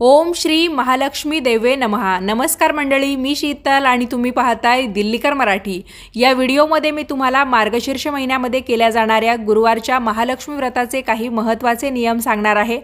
ओम श्री महालक्ष्मी देवे नमः। नमस्कार मंडळी, मी शीतल आणि तुम्ही पाहताय दिल्लीकर मराठी। या व्हिडिओमध्ये मी तुम्हाला मार्गशीर्ष महिन्यामध्ये केल्या जाणाऱ्या गुरुवारच्या महालक्ष्मी व्रताचे काही महत्त्वाचे नियम सांगणार आहे,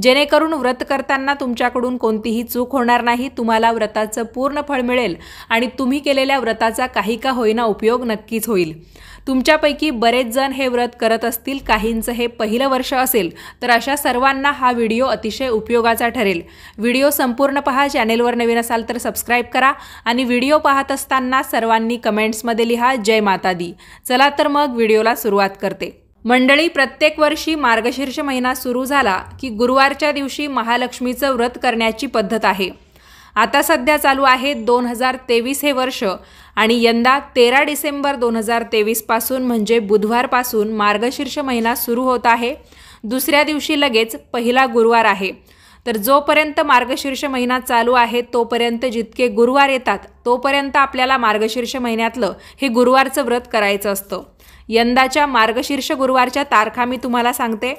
जेणेकरून व्रत करताना तुमच्याकडून कोणतीही चूक होणार नाही, तुम्हाला व्रताचं पूर्ण फळ मिळेल आणि तुम्ही केलेल्या व्रताचा काही का होईना उपयोग नक्कीच होईल। तुमच्यापैकी बरेच जण हे व्रत करत असतील, काहींचं हे पहिलं वर्ष असेल, तर अशा सर्वांना हा व्हिडिओ अतिशय उपयोगाचा ठरेल। व्हिडिओ संपूर्ण पहा, चॅनेलवर नवीन असाल तर सबस्क्राइब करा आणि व्हिडिओ पाहत असताना सर्वांनी कमेंट्समध्ये लिहा जय माता दी। चला तर मग व्हिडिओला सुरुवात करते। मंडळी, प्रत्येक वर्षी मार्गशीर्ष महिना सुरू झाला की गुरुवारच्या दिवशी महालक्ष्मीचं व्रत करण्याची पद्धत आहे। आता सध्या चालू आहे 2023 हे वर्ष आणि यंदा 13 डिसेंबर 2023 पासून म्हणजे बुधवारपासून मार्गशीर्ष महिना सुरू होत आहे। दुसऱ्या दिवशी लगेच पहिला गुरुवार आहे। तर जोपर्यंत मार्गशीर्ष महिना चालू आहे तोपर्यंत जितके गुरुवार येतात तोपर्यंत आपल्याला मार्गशीर्ष महिन्यातलं हे गुरुवारचं व्रत करायचं असतं। यंदाच्या मार्गशीर्ष गुरुवारच्या तारखा मी तुम्हाला सांगते।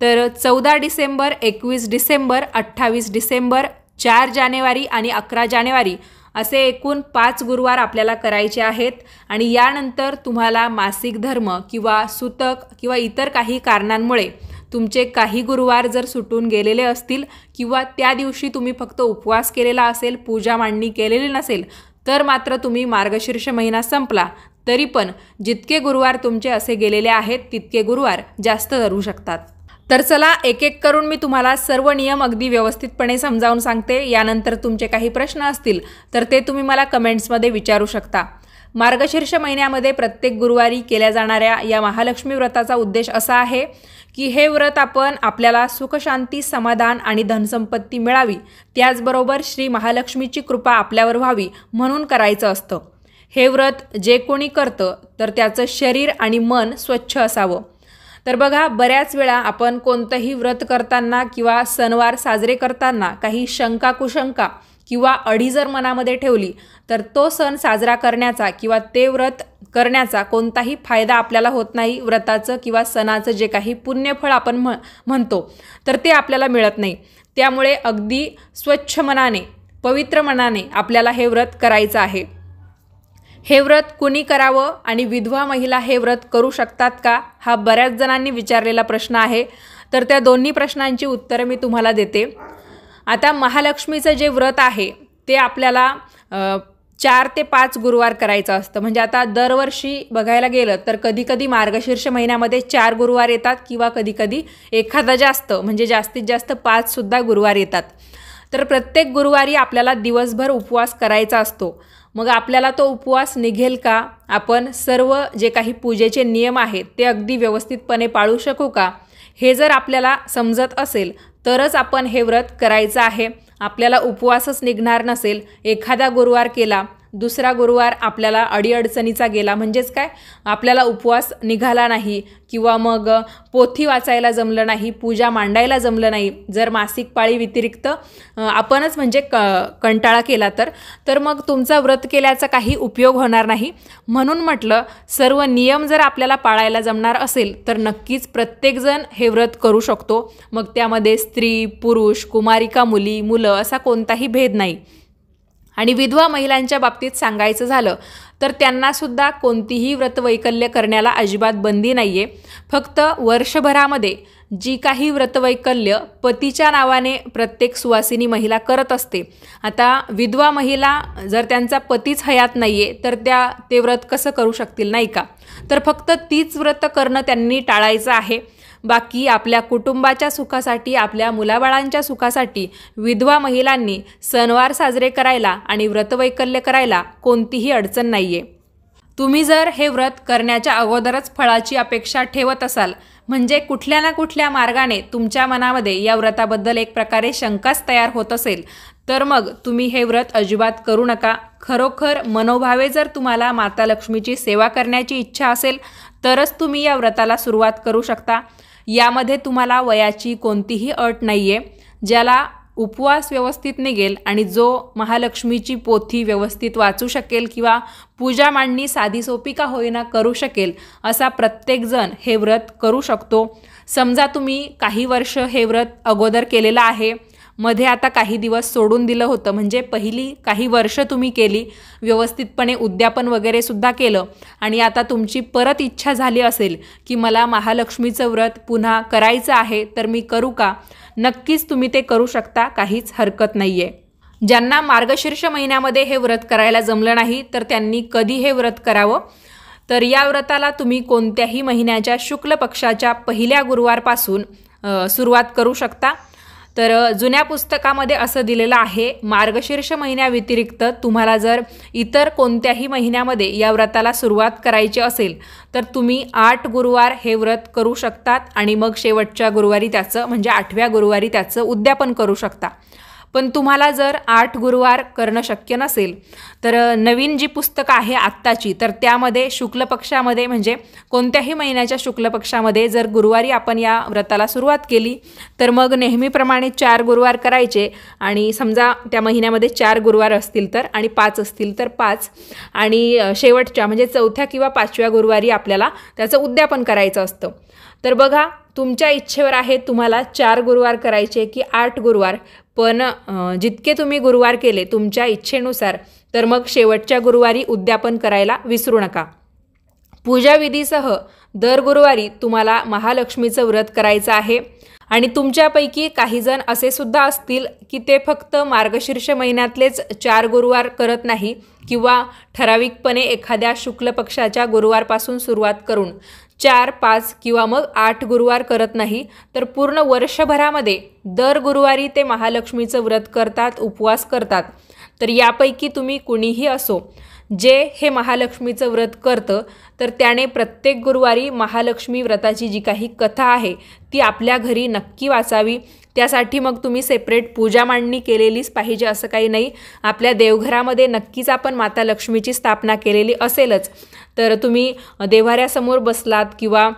तर 14 डिसेंबर, 21 डिसेंबर, 28 डिसेंबर, 4 जानेवारी आणि 11 जानेवारी असे एकूण 5 गुरुवार आपल्याला करायचे आहेत। आणि यानंतर तुम्हाला मासिक धर्म किंवा सुतक किंवा इतर काही कारणांमुळे तुमचे काही गुरुवार जर सुटून गेलेले असतील किंवा त्या दिवशी तुम्ही फक्त उपवास केलेला असेल, पूजा मांडणी केलेली नसेल, तर मात्र तुम्ही मार्गशीर्ष महिना संपला तरी पण जितके गुरुवार तुमचे असे गेलेले आहेत तितके गुरुवार जास्त धरू शकतात। तर चला एक एक करून मी तुम्हाला सर्व नियम अगदी व्यवस्थितपणे समजावून सांगते। यानंतर तुमचे काही प्रश्न असतील तर ते तुम्ही मला कमेंट्समध्ये विचारू शकता। मार्गशीर्ष महिन्यामध्ये प्रत्येक गुरुवारी केल्या जाणाऱ्या या महालक्ष्मी व्रताचा उद्देश असा आहे की हे व्रत आपण आपल्याला सुखशांती, समाधान आणि धनसंपत्ती मिळावी, त्याचबरोबर श्री महालक्ष्मीची कृपा आपल्यावर व्हावी म्हणून करायचं असतं। हे व्रत जे कोणी करतं तर त्याचं शरीर आणि मन स्वच्छ असावं। तर बघा, बऱ्याच वेळा आपण कोणतंही व्रत करताना किंवा सणवार साजरे करताना काही शंका कुशंका किंवा अडी जर मनामध्ये ठेवली तर तो सण साजरा करण्याचा किंवा ते व्रत करण्याचा कोणताही फायदा आपल्याला होत नाही। व्रताचं किंवा सणाचं जे काही पुण्यफळ आपण म्हणतो तर ते आपल्याला मिळत नाही। त्यामुळे अगदी स्वच्छ मनाने, पवित्र मनाने आपल्याला हे व्रत करायचं आहे। हे व्रत कुणी करावं आणि विधवा महिला हे व्रत करू शकतात का, हा बऱ्याच जणांनी विचारलेला प्रश्न आहे। तर त्या दोन्ही प्रश्नांची उत्तरं मी तुम्हाला देते। आता महालक्ष्मीचं जे व्रत आहे ते आपल्याला 4 ते 5 गुरुवार करायचं असतं। म्हणजे आता दरवर्षी बघायला गेलं तर कधीकधी मार्गशीर्ष महिन्यामध्ये 4 गुरुवार येतात किंवा कधीकधी एखादा जास्त म्हणजे जास्तीत जास्त 5 सुद्धा गुरुवार येतात। तर प्रत्येक गुरुवारी आपल्याला दिवसभर उपवास करायचा असतो। मग आपल्याला तो उपवास निघेल का, आपण सर्व जे काही पूजेचे नियम आहेत ते अगदी व्यवस्थितपणे पाळू शकू का, हे जर आपल्याला समजत असेल तरच आपण हे व्रत करायचं आहे। आपल्याला उपवासच निघणार नसेल, एखादा गुरुवार केला, दुसरा गुरुवार आपल्याला अडीअडचणीचा गेला, म्हणजेच काय, आपल्याला उपवास निघाला नाही किंवा मग पोथी वाचायला जमलं नाही, पूजा मांडायला जमलं नाही, जर मासिक पाळी व्यतिरिक्त आपणच म्हणजे कंटाळा केला तर मग तुमचा व्रत केल्याचा काही उपयोग होणार नाही। म्हणून म्हटलं, सर्व नियम जर आपल्याला पाळायला जमणार असेल तर नक्कीच प्रत्येकजण हे व्रत करू शकतो। मग त्यामध्ये स्त्री, पुरुष, कुमारिका, मुली, मुलं असा कोणताही भेद नाही। आणि विधवा महिलांच्या बाबतीत सांगायचं झालं तर त्यांनासुद्धा कोणतीही व्रतवैकल्य करण्याला अजिबात बंदी नाही आहे। फक्त वर्षभरामध्ये जी काही व्रतवैकल्य पतीच्या नावाने प्रत्येक सुवासिनी महिला करत असते, आता विधवा महिला जर त्यांचा पतीच हयात नाही आहे तर ते व्रत कसं करू शकतील, नाही का? तर फक्त तीच व्रत करणं त्यांनी टाळायचं आहे। बाकी आपल्या कुटुंबाच्या सुखासाठी, आपल्या मुलाबाळांच्या सुखासाठी विधवा महिलांनी सणवार साजरे करायला आणि व्रतवैकल्य करायला कोणतीही अडचण नाही आहे। तुम्ही जर हे व्रत करण्याच्या अगोदरच फळाची अपेक्षा ठेवत असाल, म्हणजे कुठल्या ना कुठल्या मार्गाने तुमच्या मनामध्ये या व्रताबद्दल एक प्रकारे शंकाच तयार होत असेल, तर मग तुम्ही हे व्रत अजिबात करू नका। खरोखर मनोभावे जर तुम्हाला माता लक्ष्मीची सेवा करण्याची इच्छा असेल तरच तुम्ही या व्रताला सुरुवात करू शकता। यामध्ये तुम्हाला वयाची कोणतीही अट नाही आहे। ज्याला उपवास व्यवस्थित निघेल आणि जो महालक्ष्मीची पोथी व्यवस्थित वाचू शकेल किंवा पूजा मांडणी साधी सोपी का होईना करू शकेल, असा प्रत्येकजण हे व्रत करू शकतो। समजा तुम्ही काही वर्ष हे व्रत अगोदर केलेलं आहे, मध्ये आता काही दिवस सोडून दिलं होतं, म्हणजे पहिली काही वर्ष तुम्ही केली व्यवस्थितपणे, उद्यापन वगैरे सुद्धा केलं आणि आता तुमची परत इच्छा झाली असेल की मला महालक्ष्मीचं व्रत पुन्हा करायचं आहे, तर मी करू का? नक्कीच तुम्ही ते करू शकता, काहीच हरकत नाही आहे. ज्यांना मार्गशीर्ष महिन्यामध्ये हे व्रत करायला जमलं नाही तर त्यांनी कधी हे व्रत करावं? तर या व्रताला तुम्ही कोणत्याही महिन्याच्या शुक्ल पक्षाच्या पहिल्या गुरुवारपासून सुरुवात करू शकता. तर जुन्या पुस्तकामध्ये असं दिलेलं आहे, मार्गशीर्ष महिन्याव्यतिरिक्त तुम्हाला जर इतर कोणत्याही महिन्यामध्ये या व्रताला सुरुवात करायची असेल तर तुम्ही 8 गुरुवार हे व्रत करू शकतात आणि मग शेवटच्या गुरुवारी त्याचं म्हणजे 8व्या गुरुवारी त्याचं उद्यापन करू शकता. पण तुम्हाला जर 8 गुरुवार करणं शक्य नसेल तर नवीन जी पुस्तकं आहे आत्ताची, तर त्यामध्ये शुक्ल पक्षामध्ये म्हणजे कोणत्याही महिन्याच्या शुक्ल पक्षामध्ये जर गुरुवारी आपण या व्रताला सुरुवात केली तर मग नेहमीप्रमाणे 4 गुरुवार करायचे आणि समजा त्या महिन्यामध्ये 4 गुरुवार असतील तर आणि 5 असतील तर 5 आणि शेवटच्या म्हणजे 4थ्या किंवा 5व्या गुरुवारी आपल्याला त्याचं उद्यापन करायचं असतं. तर बघा, तुमच्या इच्छेवर आहे तुम्हाला 4 गुरुवार करायचे की 8 गुरुवार, पण जितके तुम्ही गुरुवार केले तुमच्या इच्छेनुसार तर मग शेवटच्या गुरुवारी उद्यापन करायला विसरू नका. पूजाविधीसह दर गुरुवारी तुम्हाला महालक्ष्मीचं व्रत करायचं आहे. आणि तुमच्यापैकी काही जण असे सुद्धा असतील की ते फक्त मार्गशीर्ष महिन्यातलेच 4 गुरुवार करत नाही किंवा ठराविकपणे एखाद्या शुक्ल पक्षाच्या गुरुवारपासून सुरुवात करून 4, 5 किंवा मग 8 गुरुवार करत नाही, तर पूर्ण वर्षभरामध्ये दर गुरुवारी ते महालक्ष्मीचं व्रत करतात, उपवास करतात. तर यापैकी तुम्ही कुणीही असो, जे हे महालक्ष्मीचं व्रत करतं तर त्याने प्रत्येक गुरुवारी महालक्ष्मी व्रताची जी काही कथा आहे ती आपल्या घरी नक्की वाचावी. त्यासाठी मग तुम्ही सेपरेट पूजा मांडणी केलेलीच पाहिजे असं काही नाही. आपल्या देवघरामध्ये नक्कीच आपण माता लक्ष्मीची स्थापना केलेली असेलच, तर तुम्ही देव्हाऱ्यासमोर बसलात किंवा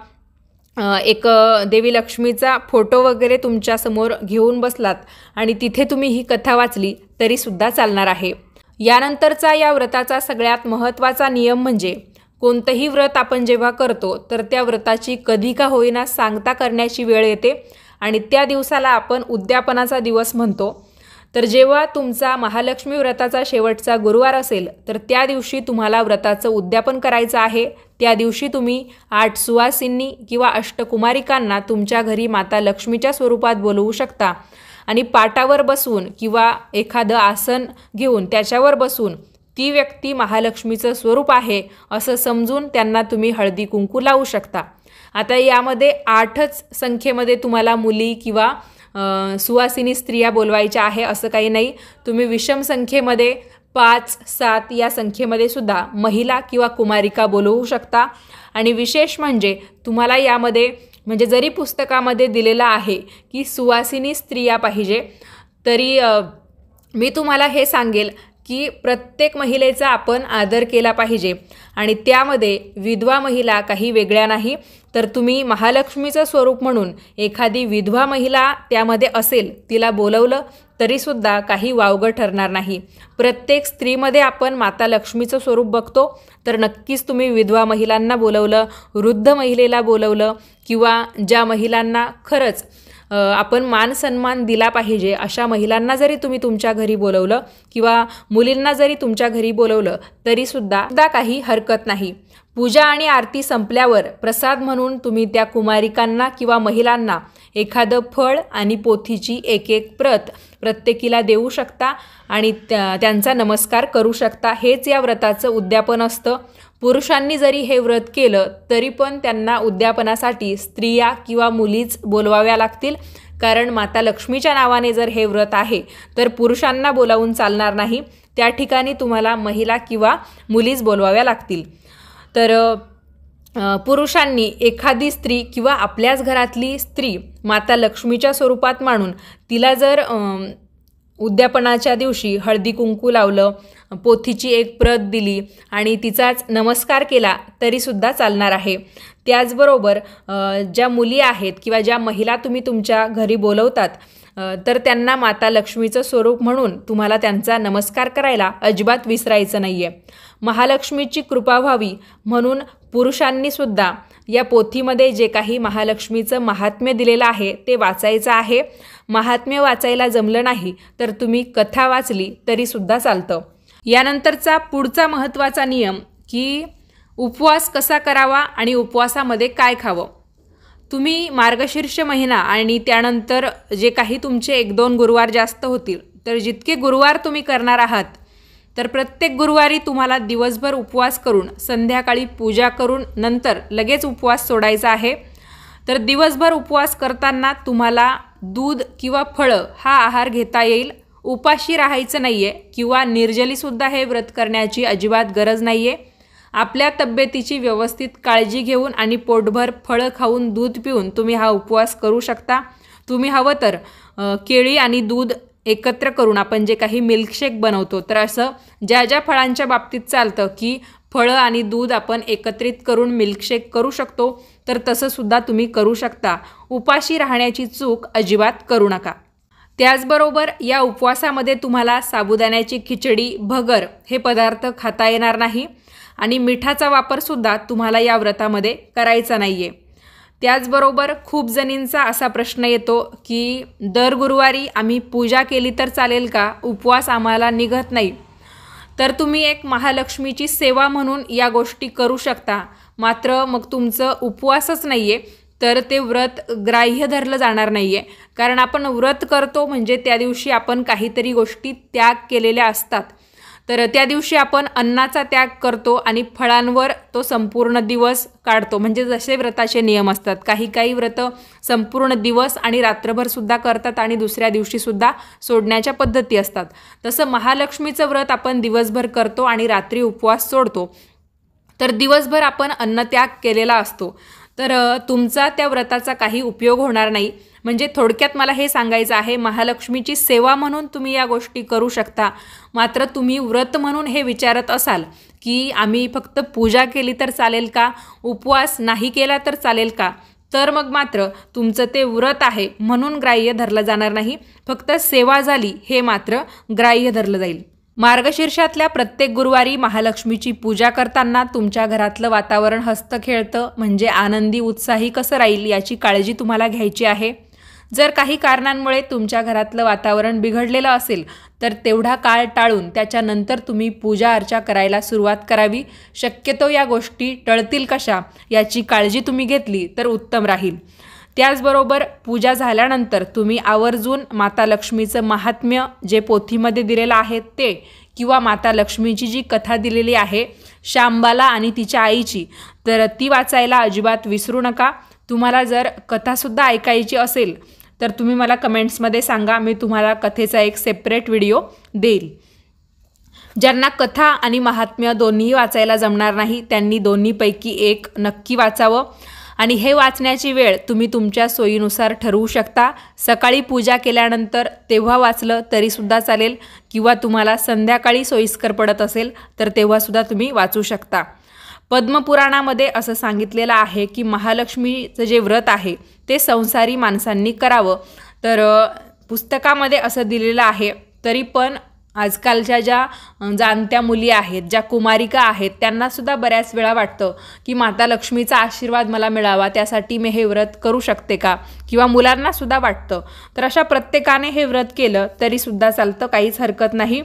एक देवी लक्ष्मीचा फोटो वगैरे तुमच्यासमोर घेऊन बसलात आणि तिथे तुम्ही ही कथा वाचली तरीसुद्धा चालणार आहे. यानंतरचा या व्रताचा सगळ्यात महत्त्वाचा नियम म्हणजे कोणतंही व्रत आपण जेव्हा करतो तर त्या व्रताची कधी का होईना सांगता करण्याची वेळ येते आणि त्या दिवसाला आपण उद्यापनाचा दिवस म्हणतो. तर जेव्हा तुमचा महालक्ष्मी व्रताचा शेवटचा गुरुवार असेल तर त्या दिवशी तुम्हाला व्रताचं उद्यापन करायचं आहे. त्या दिवशी तुम्ही 8 सुवासिनी किंवा अष्टकुमारिकांना तुमच्या घरी माता लक्ष्मीच्या स्वरूपात बोलवू शकता आणि पाटावर बसून किंवा एखादं आसन घेऊन त्याच्यावर बसून ती व्यक्ती महालक्ष्मीचं स्वरूप आहे असं समजून त्यांना तुम्ही हळदी कुंकू लावू शकता. आता यामध्ये 8च संख्येमध्ये तुम्हाला मुली किंवा सुवासिनी स्त्रिया बोलवायच्या आहे असं काही नाही. तुम्ही विषम संख्येमध्ये 5, 7 या संख्येमध्ये सुद्धा महिला किंवा कुमारिका बोलवू शकता. आणि विशेष म्हणजे तुम्हाला यामध्ये म्हणजे जरी पुस्तकामध्ये दिलेलं आहे की सुवासिनी स्त्रिया पाहिजे, तरी मी तुम्हाला हे सांगेल की प्रत्येक महिलेचा आपण आदर केला पाहिजे आणि त्यामध्ये विधवा महिला काही वेगळ्या नाही. तर तुम्ही महालक्ष्मीचं स्वरूप म्हणून एखादी विधवा महिला त्यामध्ये असेल तिला बोलवलं तरीसुद्धा काही वावगं ठरणार नाही. प्रत्येक स्त्रीमध्ये आपण माता लक्ष्मीचं स्वरूप बघतो, तर नक्कीच तुम्ही विधवा महिलांना बोलवलं, वृद्ध महिलेला बोलवलं किंवा ज्या महिलांना खरंच आपण मान सन्मान दिला पाहिजे अशा महिलांना जरी तुम्ही तुमच्या घरी बोलवलं किंवा मुलींना जरी तुमच्या घरी बोलवलं तरीसुद्धा काही हरकत नाही. पूजा आणि आरती संपल्यावर प्रसाद म्हणून तुम्ही त्या कुमारिकांना किंवा महिलांना एखादं फळ आणि पोथीची एक प्रत प्रत्येकीला देऊ शकता आणि त्यांचा नमस्कार करू शकता. हेच या व्रताचं उद्यापन असतं. पुरुषांनी जरी हे व्रत केलं तरी पण त्यांना उद्यापनासाठी स्त्रिया किंवा मुलीच बोलवाव्या लागतील, कारण माता लक्ष्मीच्या नावाने जर हे व्रत आहे तर पुरुषांना बोलावून चालणार नाही. त्या ठिकाणी तुम्हाला महिला किंवा मुलीच बोलवाव्या लागतील. तर पुरुषांनी एखादी स्त्री किंवा आपल्याच घरातली स्त्री माता लक्ष्मीच्या स्वरूपात मानून तिला जर उद्यापनाच्या दिवशी हळदी कुंकू लावलं, पोथीची एक प्रत दिली आणि तिचाच नमस्कार केला तरीसुद्धा चालणार आहे. त्याचबरोबर ज्या मुली आहेत किंवा ज्या महिला तुम्ही तुमच्या घरी बोलवतात तर त्यांना माता लक्ष्मीचं स्वरूप म्हणून तुम्हाला त्यांचा नमस्कार करायला अजिबात विसरायचं नाही आहे. महालक्ष्मीची कृपा व्हावी म्हणून पुरुषांनीसुद्धा या पोथीमध्ये जे काही महालक्ष्मीचं महात्म्य दिलेलं आहे ते वाचायचं आहे. महात्म्य वाचायला जमलं नाही तर तुम्ही कथा वाचली तरीसुद्धा चालतं. यानंतरचा पुढचा महत्त्वाचा नियम की उपवास कसा करावा आणि उपवासामध्ये काय खावं. तुम्ही मार्गशीर्ष महिना आणि त्यानंतर जे काही तुमचे 1-2 गुरुवार जास्त होतील, तर जितके गुरुवार तुम्ही करणार आहात तर प्रत्येक गुरुवारी तुम्हाला दिवसभर उपवास करून संध्याकाळी पूजा करून नंतर लगेच उपवास सोडायचा आहे. तर दिवसभर उपवास करताना तुम्हाला दूध किंवा फळं हा आहार घेता येईल. उपाशी राहायचं नाही आहे किंवा निर्जलीसुद्धा हे व्रत करण्याची अजिबात गरज नाही आहे. आपल्या तब्येतीची व्यवस्थित काळजी घेऊन आणि पोटभर फळं खाऊन दूध पिऊन तुम्ही हा उपवास करू शकता. तुम्ही हवं तर केळी आणि दूध एकत्र करून आपण जे काही मिल्कशेक बनवतो तर असं ज्या ज्या फळांच्या बाबतीत चालतं की फळं आणि दूध आपण एकत्रित करून मिल्कशेक करू शकतो तर तसंसुद्धा तुम्ही करू शकता. उपाशी राहण्याची चूक अजिबात करू नका. त्याचबरोबर या उपवासामध्ये तुम्हाला साबुदाण्याची खिचडी, भगर हे पदार्थ खाता येणार नाही आणि मिठाचा वापरसुद्धा तुम्हाला या व्रतामध्ये करायचा नाही आहे. त्याचबरोबर खूप जणींचा असा प्रश्न येतो की दर गुरुवारी आम्ही पूजा केली तर चालेल का, उपवास आम्हाला निघत नाही. तर तुम्ही एक महालक्ष्मीची सेवा म्हणून या गोष्टी करू शकता. मात्र मग तुमचं उपवासच नाही आहे तर ते व्रत ग्राह्य धरलं जाणार नाही आहे. कारण आपण व्रत करतो म्हणजे त्या दिवशी आपण काहीतरी गोष्टी त्याग केलेल्या असतात. तर त्या दिवशी आपण अन्नाचा त्याग करतो आणि फळांवर तो संपूर्ण दिवस काढतो. म्हणजे जसे व्रताचे नियम असतात, काही व्रत संपूर्ण दिवस आणि रात्रभरसुद्धा करतात आणि दुसऱ्या दिवशीसुद्धा सोडण्याच्या पद्धती असतात. तसं महालक्ष्मीचं व्रत आपण दिवसभर करतो आणि रात्री उपवास सोडतो. तर दिवसभर आपण अन्नत्याग केलेला असतो. तर तुमचा त्या व्रताचा काही उपयोग होणार नाही. म्हणजे थोडक्यात मला हे सांगायचं आहे, महालक्ष्मीची सेवा म्हणून तुम्ही या गोष्टी करू शकता. मात्र तुम्ही व्रत म्हणून हे विचारत असाल की आम्ही फक्त पूजा केली तर चालेल का, उपवास नाही केला तर चालेल का, तर मग मात्र तुमचं ते व्रत आहे म्हणून ग्राह्य धरलं जाणार नाही. फक्त सेवा झाली हे मात्र ग्राह्य धरलं जाईल. मार्गशीर्षातल्या प्रत्येक गुरुवारी महालक्ष्मीची पूजा करताना तुमच्या घरातलं वातावरण हसतं खेळतं म्हणजे आनंदी उत्साही कसं राहील याची काळजी तुम्हाला घ्यायची आहे. जर काही कारणांमुळे तुमच्या घरातलं वातावरण बिघडलेलं असेल तर तेवढा काळ टाळून त्याच्यानंतर तुम्ही पूजा अर्चा करायला सुरुवात करावी. शक्यतो या गोष्टी टळतील कशा याची काळजी तुम्ही घेतली तर उत्तम राहील. त्याचबरोबर पूजा झाल्यानंतर तुम्ही आवर्जून माता लक्ष्मीचं महात्म्य जे पोथीमध्ये दिलेलं आहे ते किंवा माता लक्ष्मीची जी कथा दिलेली आहे शांबाला आणि तिच्या आईची तर ती वाचायला अजिबात विसरू नका. तुम्हाला जर कथासुद्धा ऐकायची असेल तर तुम्ही मला कमेंट्समध्ये सांगा, मी तुम्हाला कथेचा एक सेपरेट व्हिडिओ देईल. ज्यांना कथा आणि महात्म्य दोन्ही वाचायला जमणार नाही त्यांनी दोन्हीपैकी एक नक्की वाचावं. आणि हे वाचण्याची वेळ तुम्ही तुमच्या सोयीनुसार ठरवू शकता. सकाळी पूजा केल्यानंतर तेव्हा वाचलं तरीसुद्धा चालेल किंवा तुम्हाला संध्याकाळी सोयीस्कर पडत असेल तर तेव्हासुद्धा तुम्ही वाचू शकता. पद्मपुराणामध्ये असं सांगितलेलं आहे की महालक्ष्मीचं जे व्रत आहे ते संसारी माणसांनी करावं. तर पुस्तकामध्ये असं दिलेलं आहे. तरी पण आजकालच्या ज्या जाणत्या मुली आहेत, ज्या कुमारिका आहेत त्यांनासुद्धा बऱ्याच वेळा वाटतं की माता लक्ष्मीचा आशीर्वाद मला मिळावा त्यासाठी मी हे व्रत करू शकते का, किंवा मुलांनासुद्धा वाटतं. तर अशा प्रत्येकाने हे व्रत केलं तरीसुद्धा चालतं, काहीच हरकत नाही.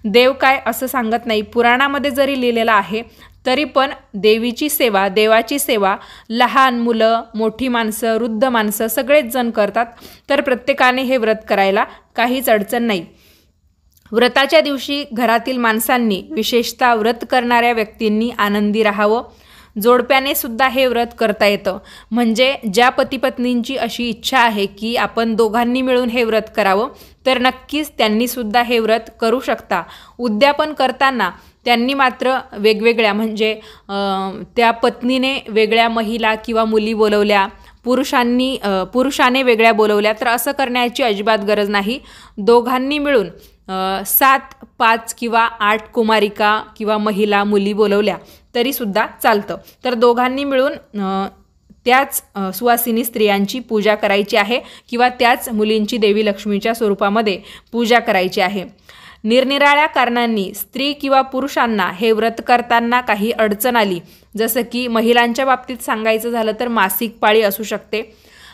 देव काय असं सांगत नाही. पुराणामध्ये जरी लिहिलेलं आहे तरी पण देवीची सेवा, देवाची सेवा लहान मुलं, मोठी माणसं, वृद्ध माणसं सगळेच जण करतात. तर प्रत्येकाने हे व्रत करायला काहीच अडचण नाही. व्रताच्या दिवशी घरातील माणसांनी, विशेषतः व्रत करणाऱ्या व्यक्तींनी आनंदी राहावं. जोडप्याने सुद्धा हे व्रत करता येतं. म्हणजे ज्या पतीपत्नींची अशी इच्छा आहे की आपण दोघांनी मिळून हे व्रत करावं तर नक्कीच त्यांनीसुद्धा हे व्रत करू शकता. उद्यापन करताना त्यांनी मात्र वेगवेगळ्या म्हणजे त्या पत्नीने वेगळ्या महिला किंवा मुली बोलवल्या, पुरुषाने वेगळ्या बोलवल्या तर असं करण्याची अजिबात गरज नाही. दोघांनी मिळून 7, 5 किंवा 8 कुमारिका किंवा महिला मुली बोलवल्या तरीसुद्धा चालतं. तर दोघांनी मिळून त्याच सुवासिनी स्त्रियांची पूजा करायची आहे किंवा त्याच मुलींची देवी लक्ष्मीच्या स्वरूपामध्ये पूजा करायची आहे। निरनिराळ्या कारणांनी स्त्री किंवा पुरुषांना हे व्रत करताना काही अडचण आली, जसं की महिलांच्या बाबतीत सांगायचं झालं तर मासिक पाळी असू शकते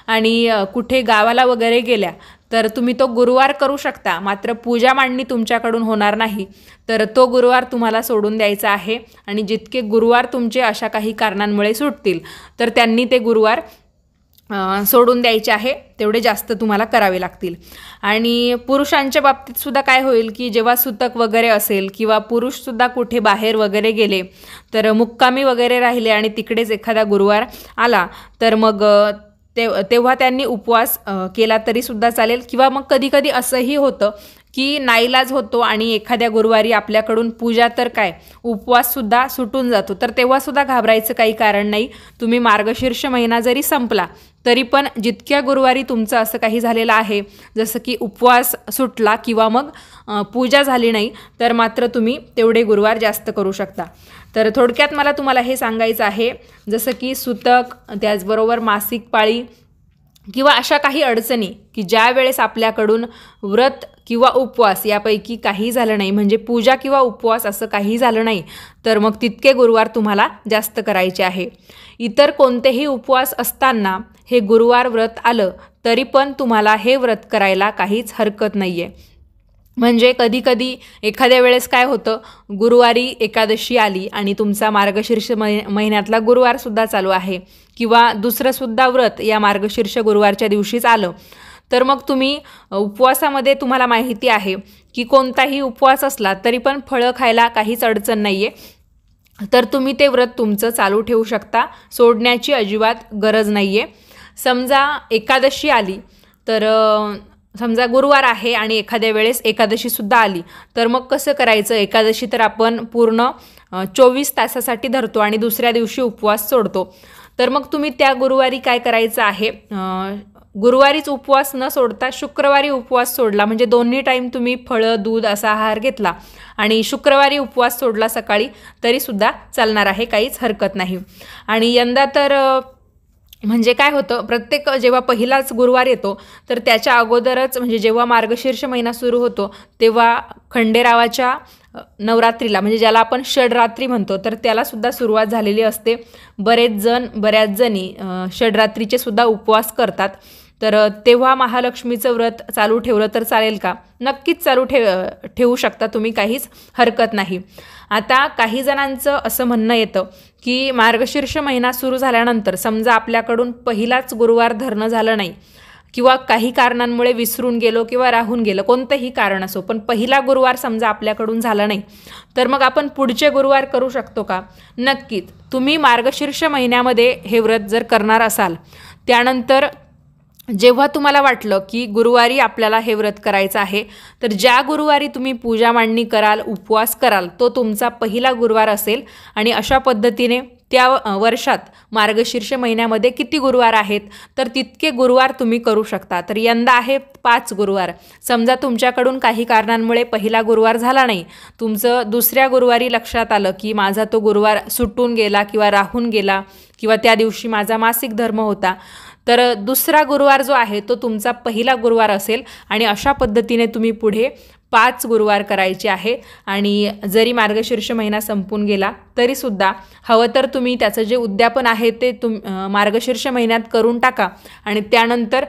आणि कुठे गावाला वगैरे गेल्या तर तुम्ही तो गुरुवार करू शकता, मात्र पूजा मांडणी तुमच्याकडून होणार नाही, तर तो गुरुवार तुम्हाला सोडून द्यायचा आहे। आणि जितके गुरुवार तुमचे अशा काही कारणांमुळे सुटतील तर त्यांनी ते गुरुवार सोडून द्यायचे आहे, तेवढे जास्त तुम्हाला करावे लागतील। आणि पुरुषांच्या बाबतीत सुद्धा काय होईल की जेव्हा सुतक वगैरे असेल किंवा पुरुषसुद्धा कुठे बाहेर वगैरे गेले तर मुक्कामी वगैरे राहिले आणि तिकडेच एखादा गुरुवार आला तर मग तेव्हा त्यांनी उपवास केला तरीसुद्धा चालेल, किंवा मग कधीकधी असंही होतं की नाईलाज होतो आणि एखाद्या गुरुवारी आपल्याकडून पूजा तर काय उपवाससुद्धा सुटून जातो, तर तेव्हासुद्धा घाबरायचं काही कारण नाही। तुम्ही मार्गशीर्ष महिना जरी संपला तरी पण जितक्या गुरुवारी तुमचं असं काही झालेलं आहे, जसं की उपवास सुटला किंवा मग पूजा झाली नाही, तर मात्र तुम्ही तेवढे गुरुवार जास्त करू शकता। तर थोडक्यात मला तुम्हाला हे सांगायचं आहे, जसं की सुतक, त्याचबरोबर मासिक पाळी किंवा अशा काही अडचणी की ज्या वेळेस आपल्याकडून व्रत किंवा उपवास यापैकी काही झालं नाही, म्हणजे पूजा किंवा उपवास असं काही झालं नाही, तर मग तितके गुरुवार तुम्हाला जास्त करायचे आहे। इतर कोणतेही उपवास असताना हे गुरुवार व्रत आलं तरी पण तुम्हाला हे व्रत करायला काहीच हरकत नाही आहे। म्हणजे कधीकधी एखाद्या वेळेस काय होतं, गुरुवारी एकादशी आली आणि तुमचा मार्गशीर्ष महिन्यातला गुरुवारसुद्धा चालू आहे किंवा दुसरंसुद्धा व्रत या मार्गशीर्ष गुरुवारच्या दिवशीच आलं, तर मग तुम्ही उपवासामध्ये तुम्हाला माहिती आहे की कोणताही उपवास असला तरी पण फळं खायला काहीच अडचण नाही आहे, तर तुम्ही ते व्रत तुमचं चालू ठेवू शकता, सोडण्याची अजिबात गरज नाही आहे। समजा एकादशी आली तर समजा गुरुवार आहे आणि एखाद्या वेळेस एकादशीसुद्धा आली, तर मग कसं करायचं, एकादशी तर आपण पूर्ण 24 तासासाठी धरतो आणि दुसऱ्या दिवशी उपवास सोडतो, तर मग तुम्ही त्या गुरुवारी काय करायचं आहे, गुरुवारीच उपवास न सोडता शुक्रवारी उपवास सोडला, म्हणजे दोन्ही टाईम तुम्ही फळं दूध असा आहार घेतला आणि शुक्रवारी उपवास सोडला सकाळी तरीसुद्धा चालणार आहे, काहीच हरकत नाही। आणि यंदा तर म्हणजे काय होतं, प्रत्येक जेव्हा पहिलाच गुरुवार येतो तर त्याच्या अगोदरच म्हणजे जेव्हा मार्गशीर्ष महिना सुरू होतो तेव्हा खंडेरावाच्या नवरात्रीला, म्हणजे ज्याला आपण षडरात्री म्हणतो, तर त्यालासुद्धा सुरुवात झालेली असते। बऱ्याच जणी षडरात्रीचे सुद्धा उपवास करतात, तर तेव्हा महालक्ष्मीचं व्रत चालू ठेवलं तर चालेल का? नक्कीच चालू ठेवू शकता तुम्ही, काहीच हरकत नाही। आता काही जणांचं असं म्हणणं येतं की मार्गशीर्ष महिना सुरू झाल्यानंतर समजा आपल्याकडून पहिलाच गुरुवार धरणं झालं नाही किंवा काही कारणांमुळे विसरून गेलो किंवा राहून गेलं, कोणतंही कारण असो, पण पहिला गुरुवार समजा आपल्याकडून झाला नाही, तर मग आपण पुढचे गुरुवार करू शकतो का? नक्कीच। तुम्ही मार्गशीर्ष महिन्यामध्ये हे व्रत जर करणार असाल, त्यानंतर जेव्हा तुम्हाला वाटलं की गुरुवारी आपल्याला हे व्रत करायचं आहे, तर ज्या गुरुवारी तुम्ही पूजा मांडणी कराल, उपवास कराल, तो तुमचा पहिला गुरुवार असेल। आणि अशा पद्धतीने त्या वर्षात मार्गशीर्ष महिन्यामध्ये किती गुरुवार आहेत तर तितके गुरुवार तुम्ही करू शकता। तर यंदा आहे 5 गुरुवार, समजा तुमच्याकडून काही कारणांमुळे पहिला गुरुवार झाला नाही, तुमचं दुसऱ्या गुरुवारी लक्षात आलं की माझा तो गुरुवार सुटून गेला किंवा राहून गेला किंवा त्या दिवशी माझा मासिक धर्म होता, तर दुसरा गुरुवार जो आहे तो तुमचा पहिला गुरुवार असेल आणि अशा पद्धतीने तुम्ही पुढे 5 गुरुवार करायचे आहे। आणि जरी मार्गशीर्ष महिना संपून गेला तरीसुद्धा हवं तर तुम्ही त्याचं जे उद्यापन आहे ते मार्गशीर्ष महिन्यात करून टाका आणि त्यानंतर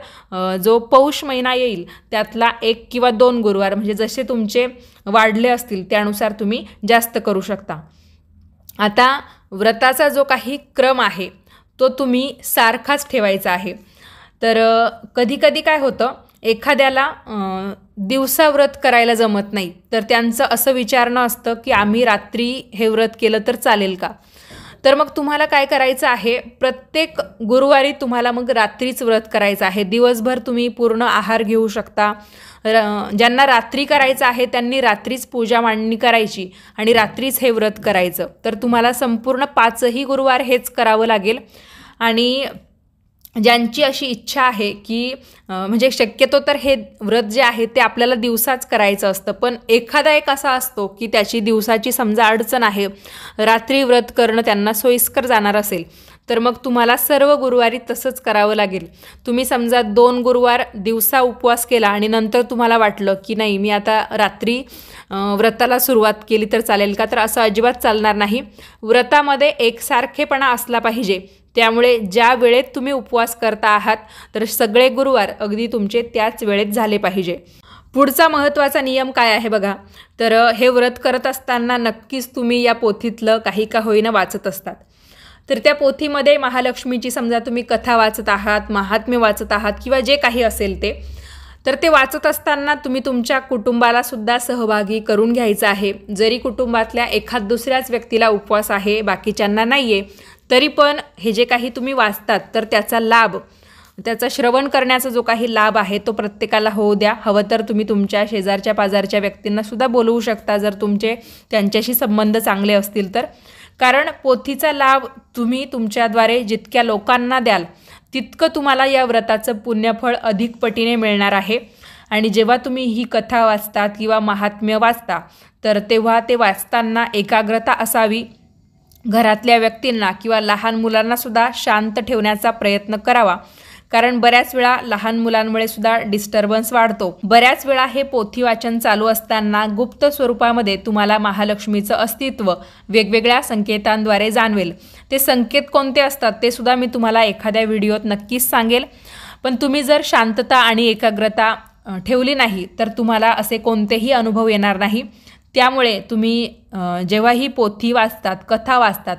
जो पौष महिना येईल त्यातला 1 किंवा 2 गुरुवार, म्हणजे जसे तुमचे वाढले असतील त्यानुसार तुम्ही जास्त करू शकता। आता व्रताचा जो काही क्रम आहे तो तुम्ही सारखाच ठेवायचा आहे। तर कधीकधी काय होतं, एखाद्याला दिवसा व्रत करायला जमत नाही, तर त्यांचं असं विचारणं असतं की आम्ही रात्री हे व्रत केलं तर चालेल का? तर मग तुम्हाला काय करायचं आहे, प्रत्येक गुरुवारी तुम्हाला मग रात्रीच व्रत करायचं आहे। दिवसभर तुम्ही पूर्ण आहार घेऊ शकता। ज्यांना रात्री करायचं आहे त्यांनी रात्रीच पूजा मांडणी करायची आणि रात्रीच हे व्रत करायचं, तर तुम्हाला संपूर्ण 5ही गुरुवार हेच करावं लागेल। आणि ज्यांची अशी इच्छा आहे की म्हणजे शक्यतो तर हे व्रत जे आहे ते आपल्याला दिवसाच करायचं असतं, पण एखादा एक असा असतो की त्याची दिवसाची समजा अडचण आहे, रात्री व्रत करणं त्यांना सोयीस्कर जाणार असेल, तर मग तुम्हाला सर्व गुरुवारी तसंच करावं लागेल. तुम्ही समजा 2 गुरुवार दिवसा उपवास केला आणि नंतर तुम्हाला वाटलं की नाही मी आता रात्री व्रताला सुरुवात केली तर चालेल का, तर असं अजिबात चालणार नाही. व्रतामध्ये एकसारखेपणा असला पाहिजे. त्यामुळे ज्या वेळेत तुम्ही उपवास करता आहात तर सगळे गुरुवार अगदी तुमचे त्याच वेळेत झाले पाहिजे. पुढचा महत्त्वाचा नियम काय आहे बघा, तर हे व्रत करत असताना नक्कीच तुम्ही या पोथीतलं काही का होईना वाचत असतात. तर त्या पोथीमध्ये महालक्ष्मीची समजा तुम्ही कथा वाचत आहात, महात्म्य वाचत आहात किंवा जे काही असेल ते, तर ते वाचत असताना तुम्ही तुमच्या कुटुंबाला सुद्धा सहभागी करून घ्यायचं आहे. जरी कुटुंबातल्या एखाद दुसऱ्याच व्यक्तीला उपवास आहे, बाकीच्यांना नाही आहे, तरी पण हे जे काही तुम्ही वाचतात तर त्याचा लाभ, त्याचा श्रवण करण्याचा जो काही लाभ आहे तो प्रत्येकाला होऊ द्या. हवं तर तुम्ही तुमच्या शेजारच्या पाजारच्या व्यक्तींना सुद्धा बोलवू शकता जर तुमचे त्यांच्याशी संबंध चांगले असतील तर. कारण पोथीचा लाभ तुम्ही तुमच्याद्वारे जितक्या लोकांना द्याल तितकं तुम्हाला या व्रताचं पुण्यफळ अधिक पटीने मिळणार आहे. आणि जेव्हा तुम्ही ही कथा वाचता किंवा महात्म्य वाचता तर तेव्हा ते वाचताना एकाग्रता असावी. घरातल्या व्यक्तींना किंवा लहान मुलांनासुद्धा शांत ठेवण्याचा प्रयत्न करावा. कारण बऱ्याच वेळा लहान मुलांमुळे सुद्धा डिस्टर्बन्स वाढतो. बऱ्याच वेळा हे पोथी वाचन चालू असताना गुप्त स्वरूपामध्ये तुम्हाला महालक्ष्मीचं अस्तित्व वेगवेगळ्या संकेतांद्वारे जाणवेल. ते संकेत कोणते असतात ते सुद्धा मी तुम्हाला एखाद्या व्हिडिओत नक्कीच सांगेल. पण तुम्ही जर शांतता आणि एकाग्रता ठेवली नाही तर तुम्हाला असे कोणतेही अनुभव येणार नाही. त्यामुळे तुम्ही जेव्हा ही पोथी वाचतात, कथा वाचतात,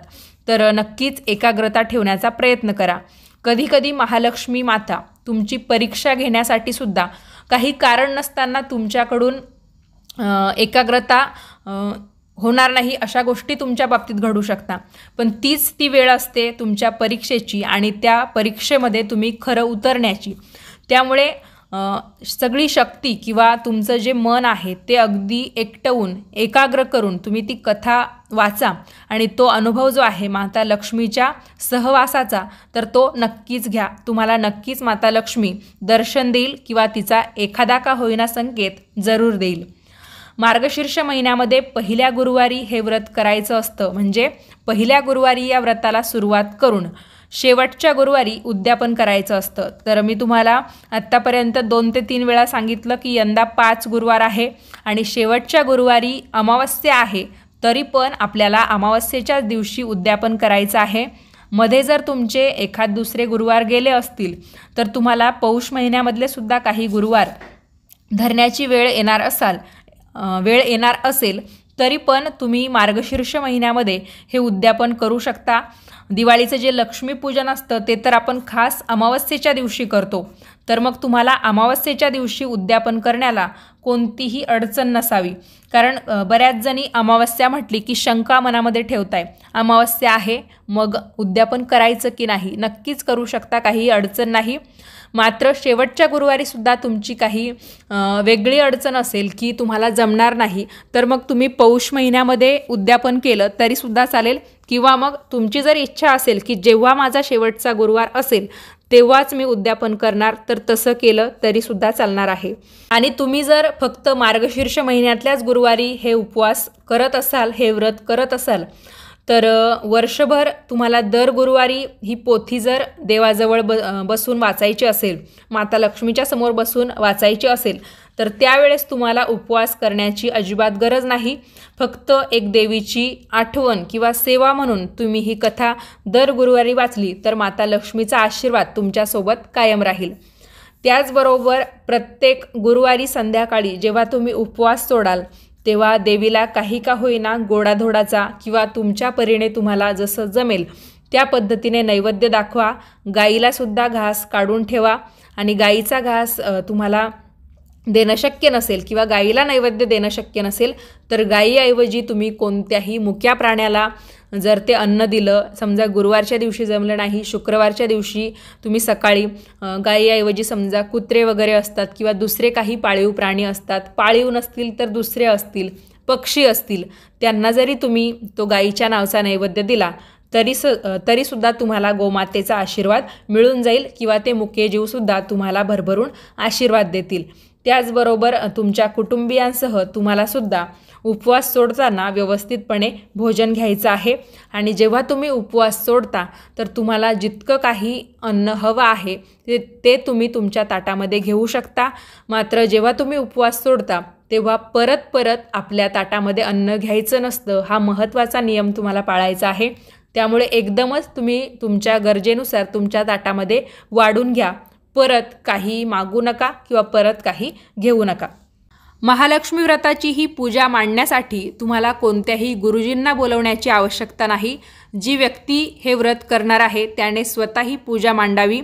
तर नक्कीच एकाग्रता ठेवण्याचा प्रयत्न करा. कधीकधी महालक्ष्मी माता तुमची परीक्षा घेण्यासाठी सुद्धा काही कारण नसताना तुमच्याकडून एकाग्रता होणार नाही अशा गोष्टी तुमच्या बाबतीत घडू शकता. पण तीच ती वेळ असते तुमच्या परीक्षेची आणि त्या परीक्षेमध्ये तुम्ही खरं उतरण्याची. त्यामुळे सगळी शक्ती किंवा तुमचं जे मन आहे ते अगदी एकटवून एकाग्र करून तुम्ही ती कथा वाचा आणि तो अनुभव जो आहे माता लक्ष्मीच्या सहवासाचा तर तो नक्कीच घ्या. तुम्हाला नक्कीच माता लक्ष्मी दर्शन देईल किंवा तिचा एखादा का होईना संकेत जरूर देईल. मार्गशीर्ष महिन्यामध्ये पहिल्या गुरुवारी हे व्रत करायचं असतं. म्हणजे पहिल्या गुरुवारी या व्रताला सुरुवात करून शेवटच्या गुरुवारी उद्यापन करायचं असतं. तर मी तुम्हाला आत्तापर्यंत 2 ते 3 वेळा सांगितलं की यंदा 5 गुरुवार आहे आणि शेवटच्या गुरुवारी अमावस्या आहे. तरी पण आपल्याला अमावस्येच्याच दिवशी उद्यापन करायचं आहे. मध्ये जर तुमचे एखाद दुसरे गुरुवार गेले असतील तर तुम्हाला पौष महिन्यामधले सुद्धा काही गुरुवार धरण्याची वेळ येणार असेल तरी पण तुम्ही मार्गशीर्ष महिन्यामध्ये हे उद्यापन करू शकता. दिवाळीचं जे लक्ष्मीपूजन असतं ते तर आपण खास अमावस्येच्या दिवशी करतो. तर मग तुम्हाला अमावस्येच्या दिवशी उद्यापन करण्याला कोणतीही अडचण नसावी. कारण बऱ्याच जणी अमावस्या म्हटली की शंका मनामध्ये ठेवताय, अमावस्या आहे मग उद्यापन करायचं की नाही. नक्कीच करू शकता, काही अडचण नाही. मात्र शेवटच्या गुरुवारीसुद्धा तुमची काही वेगळी अडचण असेल की तुम्हाला जमणार नाही तर मग तुम्ही पौष महिन्यामध्ये उद्यापन केलं तरीसुद्धा चालेल. किंवा मग तुमची जर इच्छा असेल की जेव्हा माझा शेवटचा गुरुवार असेल तेव्हाच मी उद्यापन करणार तर तसं केलं तरीसुद्धा चालणार आहे. आणि तुम्ही जर फक्त मार्गशीर्ष महिन्यातल्याच गुरुवारी हे उपवास करत असाल, हे व्रत करत असाल तर वर्षभर तुम्हाला दर गुरुवारी ही पोथी जर देवाजवळ बसून वाचायची असेल, माता लक्ष्मीच्या समोर बसून वाचायची असेल तर त्यावेळेस तुम्हाला उपवास करण्याची अजिबात गरज नाही. फक्त एक देवीची आठवण किंवा सेवा म्हणून तुम्ही ही कथा दर गुरुवारी वाचली तर माता लक्ष्मीचा आशीर्वाद तुमच्यासोबत कायम राहील. त्याचबरोबर प्रत्येक गुरुवारी संध्याकाळी जेव्हा तुम्ही उपवास सोडाल तेव्हा देवीला काही का होईना गोडाधोडाचा किंवा तुमच्या परीने तुम्हाला जसं जमेल त्या पद्धतीने नैवेद्य दाखवा. गाईलासुद्धा घास काढून ठेवा आणि गाईचा घास तुम्हाला देणं शक्य नसेल किंवा गाईला नैवेद्य देणं शक्य नसेल तर गाईऐवजी तुम्ही कोणत्याही मुक्या प्राण्याला जर ते अन्न दिलं, समजा गुरुवारच्या दिवशी जमलं नाही, शुक्रवारच्या दिवशी तुम्ही सकाळी गाईऐवजी समजा कुत्रे वगैरे असतात किंवा दुसरे काही पाळीव प्राणी असतात, पाळीव नसतील तर दुसरे असतील, पक्षी असतील, त्यांना जरी तुम्ही तो गाईच्या नावाचा नैवेद्य दिला तरीसुद्धा तुम्हाला गोमातेचा आशीर्वाद मिळून जाईल किंवा ते मुके जीवसुद्धा तुम्हाला भरभरून आशीर्वाद देतील. त्याचबरोबर तुमच्या कुटुंबियांसह तुम्हाला सुद्धा उपवास सोडताना व्यवस्थितपणे भोजन घ्यायचं आहे। आणि जेव्हा तुम्ही उपवास सोडता तर तुम्हाला जितकं काही अन्न हवं आहे ते तुम्ही तुमच्या ताटामध्ये घेऊ शकता। मात्र जेव्हा तुम्ही उपवास सोडता तेव्हा परत आपल्या ताटामध्ये अन्न घ्यायचं नसतं। हा महत्त्वाचा नियम तुम्हाला पाळायचा आहे। त्यामुळे एकदमच तुम्ही तुमच्या गरजेनुसार तुमच्या ताटामध्ये वाढून घ्या, परत काही मागू नका किंवा परत काही घेऊ नका। महालक्ष्मी व्रताची ही पूजा मांडण्यासाठी तुम्हाला कोणत्याही गुरुजींना बोलवण्याची आवश्यकता नाही। जी व्यक्ती हे व्रत करणार आहे त्याने स्वतः ही पूजा मांडावी,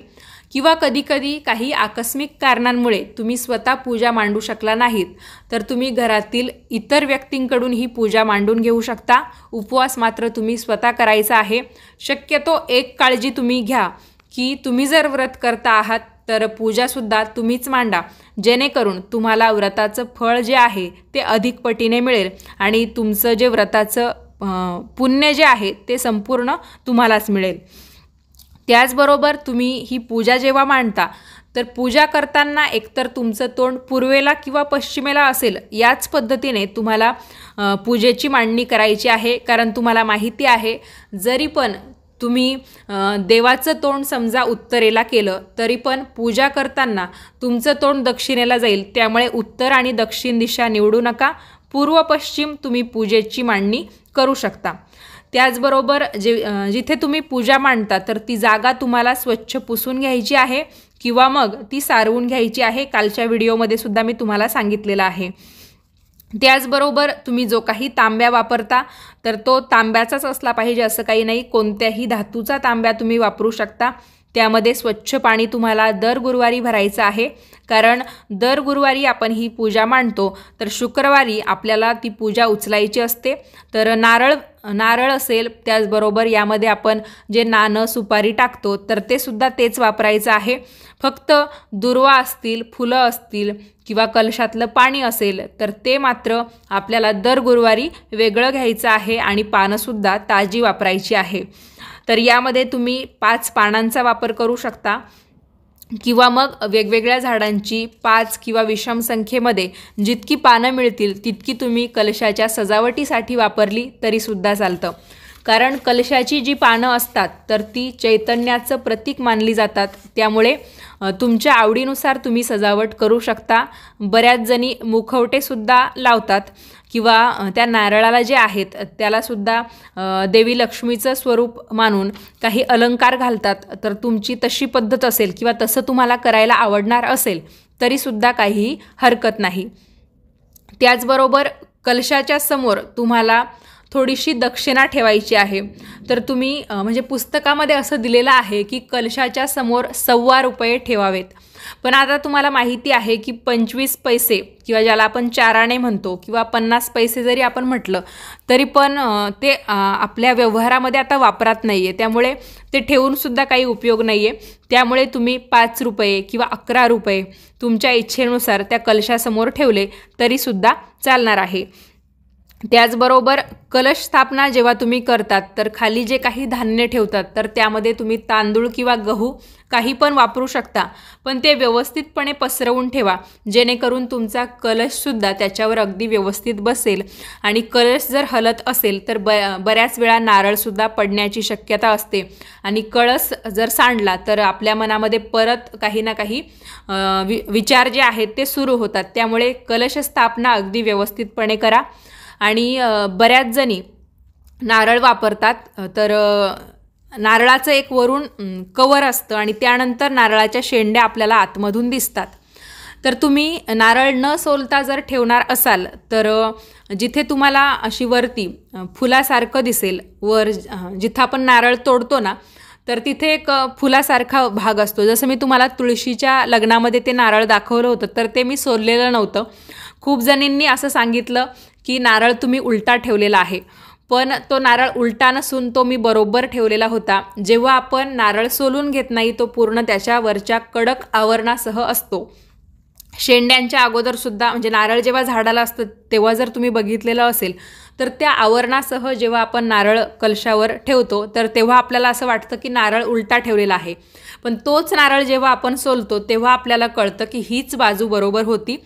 किंवा कधीकधी काही आकस्मिक कारणांमुळे तुम्ही स्वतः पूजा मांडू शकला नाहीत तर तुम्ही घरातील इतर व्यक्तींकडून ही पूजा मांडून घेऊ शकता। उपवास मात्र तुम्ही स्वतः करायचा आहे। शक्यतो एक काळजी तुम्ही घ्या की तुम्ही जर व्रत करता आहात तर पूजासुद्धा तुम्हीच मांडा, जेणेकरून तुम्हाला व्रताचं फळ जे आहे ते अधिक पटीने मिळेल आणि तुमचं जे व्रताचं पुण्य जे आहे ते संपूर्ण तुम्हालाच मिळेल। त्याचबरोबर तुम्ही ही पूजा जेव्हा मांडता तर पूजा करताना एकतर तुमचं तोंड पूर्वेला किंवा पश्चिमेला असेल, याच पद्धतीने तुम्हाला पूजेची मांडणी करायची आहे। कारण तुम्हाला माहिती आहे जरी पण तुम्ही देवाचं तोंड समजा उत्तरेला केलं तरी पण पूजा करताना तुमचं तोंड दक्षिणेला जाईल। त्यामुळे उत्तर आणि दक्षिण दिशा निवडू नका, पूर्व पश्चिम तुम्ही पूजेची मांडणी करू शकता। त्याचबरोबर जिथे तुम्ही पूजा मांडता तर ती जागा तुम्हाला स्वच्छ पुसून घ्यायची आहे किंवा मग ती सारवून घ्यायची आहे। कालच्या व्हिडिओमध्ये सुद्धा मी तुम्हाला सांगितलेलं आहे। त्याचबरोबर तुम्ही जो काही तांब्या वापरता तर तो तांब्याचाच असला पाहिजे असं काही नाही, कोणत्याही धातूचा तांब्या तुम्ही वापरू शकता। त्यामध्ये स्वच्छ पाणी तुम्हाला दर गुरुवारी भरायचं आहे, कारण दर गुरुवारी आपण ही पूजा मांडतो तर शुक्रवारी आपल्याला ती पूजा उचलायची असते। तर नारळ असेल, त्याचबरोबर यामध्ये आपण जे नाणं सुपारी टाकतो तर ते सुद्धा तेच वापरायचं आहे। फक्त दुर्वा असतील, फुलं असतील किंवा कलशातलं पाणी असेल तर ते मात्र आपल्याला दर गुरुवारी वेगळं घ्यायचं आहे आणि पानंसुद्धा ताजी वापरायची आहे। तर यामध्ये तुम्ही 5 पानांचा वापर करू शकता किंवा मग वेगवेगळ्या झाडांची 5 किंवा विषम संख्येमध्ये जितकी पानं मिळतील तितकी तुम्ही कलशाच्या सजावटीसाठी वापरली तरीसुद्धा चालतं। कारण कलशाची जी पानं असतात तर ती चैतन्याचं प्रतीक मानली जातात। त्यामुळे तुमच्या आवडीनुसार तुम्ही सजावट करू शकता। बऱ्याच जणी मुखवटेसुद्धा लावतात किंवा त्या नारळाला जे आहेत त्यालासुद्धा देवी लक्ष्मीचं स्वरूप मानून काही अलंकार घालतात। तर तुमची तशी पद्धत असेल किंवा तसं तुम्हाला करायला आवडणार असेल तरीसुद्धा काहीही हरकत नाही। त्याचबरोबर कलशाच्या समोर तुम्हाला थोडीशी दक्षिणा ठेवायची आहे। तर तुम्ही म्हणजे पुस्तकामध्ये असं दिलेलं आहे की कलशाच्या समोर ₹1.25 ठेवावेत, पण आता तुम्हाला माहिती आहे की 25 पैसे किंवा ज्याला आपण 4 आणे म्हणतो किंवा 50 पैसे जरी आपण म्हटलं तरी पण ते आपल्या व्यवहारामध्ये आता वापरात नाही आहे। त्यामुळे ते ठेवूनसुद्धा काही उपयोग नाही आहे। त्यामुळे तुम्ही ₹5 किंवा ₹11 तुमच्या इच्छेनुसार त्या कलशासमोर ठेवले तरीसुद्धा चालणार आहे। त्याचबरोबर कलश स्थापना जेव्हा तुम्ही करतात तर खाली जे काही धान्य ठेवतात तर त्यामध्ये तुम्ही तांदूळ किंवा गहू काही पण वापरू शकता, पण ते व्यवस्थितपणे पसरवून ठेवा, जेणेकरून तुमचा कलशसुद्धा त्याच्यावर अगदी व्यवस्थित बसेल। आणि कलश जर हलत असेल तर बऱ्याच वेळा नारळसुद्धा पडण्याची शक्यता असते आणि कळस जर सांडला तर आपल्या मनामध्ये परत काही ना काही विचार जे आहेत ते सुरू होतात। त्यामुळे कलश स्थापना अगदी व्यवस्थितपणे करा। आणि बऱ्याच जणी नारळ वापरतात तर नारळाचं एक वरून कवर असतं आणि त्यानंतर नारळाच्या शेंड्या आपल्याला आतमधून दिसतात। तर तुम्ही नारळ न सोलता जर ठेवणार असाल तर जिथे तुम्हाला अशी वरती फुलासारखं दिसेल, वर जिथं आपण नारळ तोडतो ना तर तिथे एक फुलासारखा भाग असतो। जसं मी तुम्हाला तुळशीच्या लग्नामध्ये ते नारळ दाखवलं होतं तर ते मी सोललेलं नव्हतं। खूप जणींनी असं सांगितलं की नारळ तुम्ही उलटा ठेवलेला आहे, पण तो नारळ उलटा नसून तो मी बरोबर ठेवलेला होता। जेव्हा आपण नारळ सोलून घेत नाही तो पूर्ण त्याच्या वरच्या कडक आवरणासह असतो। शेंड्यांच्या अगोदरसुद्धा म्हणजे नारळ जेव्हा झाडाला असतं तेव्हा जर तुम्ही बघितलेलं असेल तर त्या आवरणासह जेव्हा आपण नारळ कलशावर ठेवतो तर तेव्हा आपल्याला असं वाटतं की नारळ उलटा ठेवलेला आहे, पण तोच नारळ जेव्हा आपण सोलतो तेव्हा आपल्याला कळतं की हीच बाजू बरोबर होती.